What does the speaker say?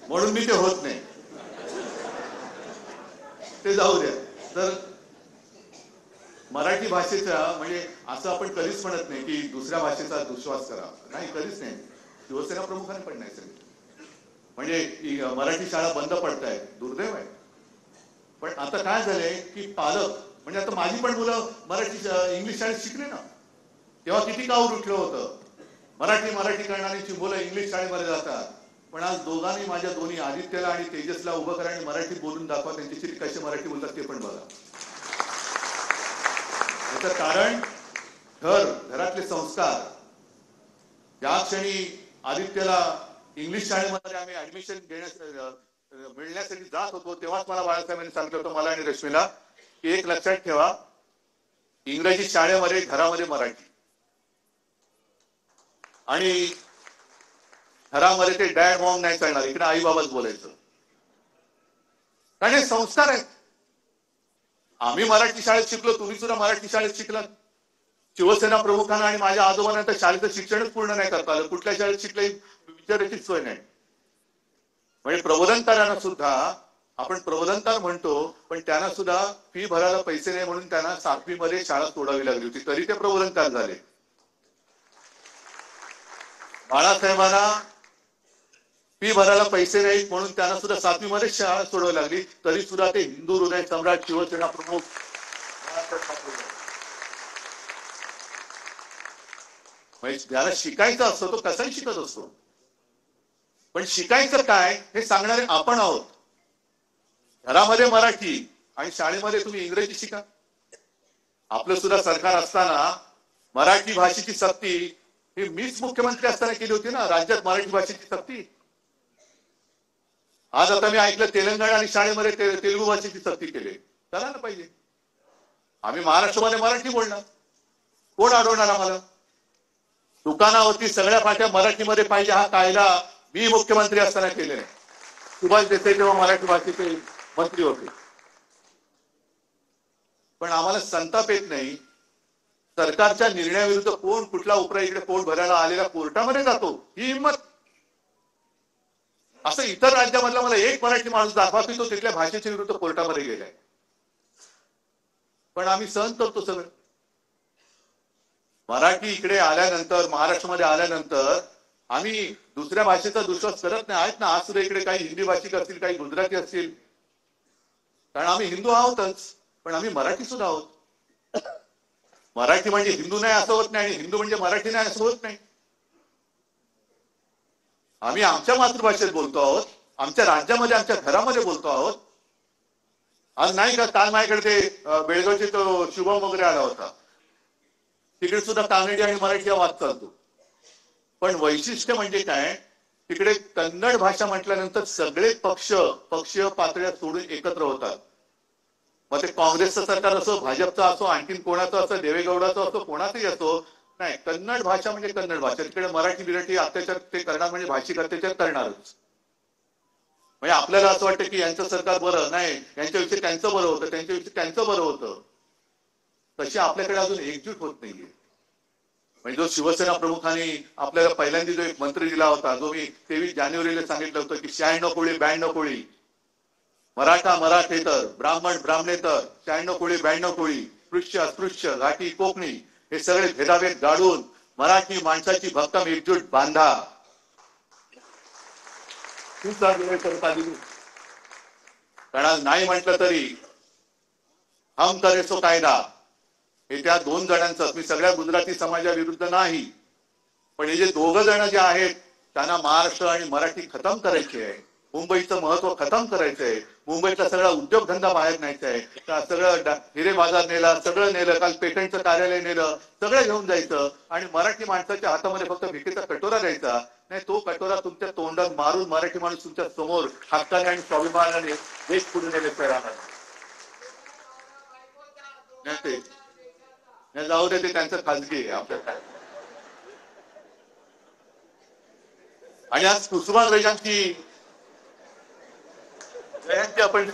म्हणून मी ते होत नाही, ते जाऊ द्या. तर मराठी भाषेचा म्हणजे असं आपण कधीच म्हणत नाही की दुसऱ्या भाषेचा दुस्वास करा, नाही, कधीच नाही. शिवसेना प्रमुखांनी पण नाही सांगितलं. म्हणजे मराठी शाळा बंद पडतायत, दुर्दैव आहे. पण आता काय झालंय की पालक म्हणजे आता माझी पण मुलं मराठी इंग्लिश शाळेत शिकले ना, तेव्हा किती काऊर उठलं होतं. मराठी मराठी करणाऱ्यांची मुलं इंग्लिश शाळेमध्ये जातात. पण आज दोघांनी, माझ्या दोन्ही आदित्यला आणि तेजसला उभं करा आणि मराठी बोलून दाखवा, त्यांच्याशी कसे मराठी बोलतात ते पण बघा. याचं कारण घरातले संस्कार. ज्या क्षणी आदित्यला इंग्लिश शाळेमध्ये आम्ही ऍडमिशन मिळण्यासाठी जात होतो, तेव्हाच मला बाळासाहेबांनी सांगितलं होतं, मला आणि रश्मीला, की एक लक्षात ठेवा, इंग्रजी शाळेमध्ये घरामध्ये मराठी, आणि घरामध्ये ते डॅड मॉम नाही चालणार, इकडे आई बाबाच बोलायचं. कारण हे संस्कार आहेत. आम्ही मराठी शाळेत शिकलो, तुम्ही सुद्धा मराठी शाळेत शिकलात. शिवसेना प्रमुखांना आणि माझ्या आजोबांना तर शाळेचं शिक्षणच पूर्ण नाही करता आलं. कुठल्या शाळेत शिकले विचारायची सोय नाही. म्हणजे प्रबोधनकारांना सुद्धा आपण प्रबोधनकार म्हणतो, पण त्यांना सुद्धा फी भरायला पैसे नाही म्हणून त्यांना 7वी मध्ये शाळा सोडावी लागली होती, तरी ते प्रबोधनकार झाले. बाळासाहेबांना फी भरायला पैसे नाहीत म्हणून त्यांना सुद्धा 7वी मध्ये शाळा सोडावी लागली, तरी सुद्धा ते हिंदू हृदय सम्राट शिवसेना प्रमुख. ज्याला शिकायचं असतं तो कसाही शिकत असतो, पण शिकायचं काय हे सांगणारे आपण आहोत. घरामध्ये मराठी आणि शाळेमध्ये तुम्ही इंग्रजी शिका. आपलं सुद्धा सरकार असताना मराठी भाषेची सक्ती ही मीच मुख्यमंत्री असताना केली होती ना, राज्यात मराठी भाषेची सक्ती. आज आता मी ऐकलं तेलंगणा आणि शाळेमध्ये तेलुगू भाषेची सक्ती केली. करायला पाहिजे. आम्ही महाराष्ट्रामध्ये मराठी बोलणार, कोण अडवणार आम्हाला? दुकानावरती सगळ्या पाट्या मराठीमध्ये पाहिजे हा कायदा मी मुख्यमंत्री असताना केलेला. सुभाष देसाई तेव्हा मराठी भाषेचे मंत्री होते. पण आम्हाला संताप येत नाही. सरकारच्या निर्णयाविरुद्ध कोण कुठला उपरा इकडे पोट भरायला आलेला कोर्टामध्ये जातो, ही हिंमत. असं इतर राज्यामधला मला एक मराठी माणूस दाखवा की तो तिथल्या भाषेच्या विरुद्ध कोर्टामध्ये गेलाय. पण आम्ही सहन करतो सगळं. मराठी इकडे आल्यानंतर, महाराष्ट्रामध्ये आल्यानंतर आम्ही दुसऱ्या भाषेचा दुस्वास करत नाही. आहेत ना आज सुद्धा इकडे काही हिंदी भाषिक असतील, काही गुजराती असतील, कारण आम्ही हिंदू आहोतच, पण आम्ही मराठी सुद्धा आहोत. मराठी म्हणजे हिंदू नाही असं होत नाही, आणि हिंदू म्हणजे मराठी नाही असं होत नाही. आम्ही आमच्या मातृभाषेत बोलतो आहोत, आमच्या राज्यामध्ये, आमच्या घरामध्ये बोलतो आहोत. आज नाही का काल माझ्याकडे ते बेळगावचे तो शुभम वगैरे आला होता, तिकडे सुद्धा कानडी आणि मराठी हा वाद चालतो. पण वैशिष्ट्य म्हणजे काय, तिकडे कन्नड भाषा म्हटल्यानंतर सगळे पक्षीय पातळ्या सोडून एकत्र होतात. मग ते काँग्रेसचं सरकार असो, भाजपचं असो, आणखीन कोणाचं असो, देवेगौडाचं असो, कोणाचंही असो, नाही, कन्नड भाषा म्हणजे कन्नड भाषा. तिकडे मराठी बिराठी अत्याचार ते करणार म्हणजे भाषिक अत्याचार करणारच. म्हणजे आपल्याला असं वाटतं की यांचं सरकार बरं नाही, यांच्याविषयी त्यांचं बरं होतं, त्यांच्याविषयी त्यांचं बरं होतं. तशी आपल्याकडे अजून एकजूट होत नाहीये. म्हणजे जो शिवसेना प्रमुखांनी आपल्याला पहिल्यांदा जो एक मंत्री दिला होता, जो मी 23 जानेवारीला सांगितलं होतं की 96 कोळी 92 कोळी, मराठा मराठेतर, ब्राह्मण ब्राह्मणेतर, 96 कोळी 92 कोळी, स्पृश्य अस्पृश्य, घाटी कोकणी, हे सगळे भेदाभेद गाडून मराठी माणसाची भक्कम एकजूट बांधा. कारण नाही म्हटलं तरी हम करे सो कायदा हे त्या 2 जणांचं. मी सगळ्या गुजराती समाजाविरुद्ध नाही, पण हे जे 2 जण जे आहेत त्यांना महाराष्ट्र आणि मराठी खतम करायची आहे. मुंबईचं महत्व खतम करायचं आहे. मुंबईतला सगळा उद्योगधंदा बाहेर न्यायचा आहे. सगळं हिरे बाजार नेला, सगळं नेलं, काल पेटंटचं कार्यालय नेलं, सगळं घेऊन जायचं आणि मराठी माणसाच्या हातामध्ये फक्त भिकेचा कटोरा द्यायचा. नाही, तो कटोरा तुमच्या तोंडात मारून मराठी माणूस तुमच्या समोर हक्काने आणि स्वाभिमानाने देश पुढे नेले राहणार नाही. ते जाऊ दे, ते त्यांचं खाजगी आहे, आपल्या काय. आणि आज कुसुमाग्रजांची जयंती आपण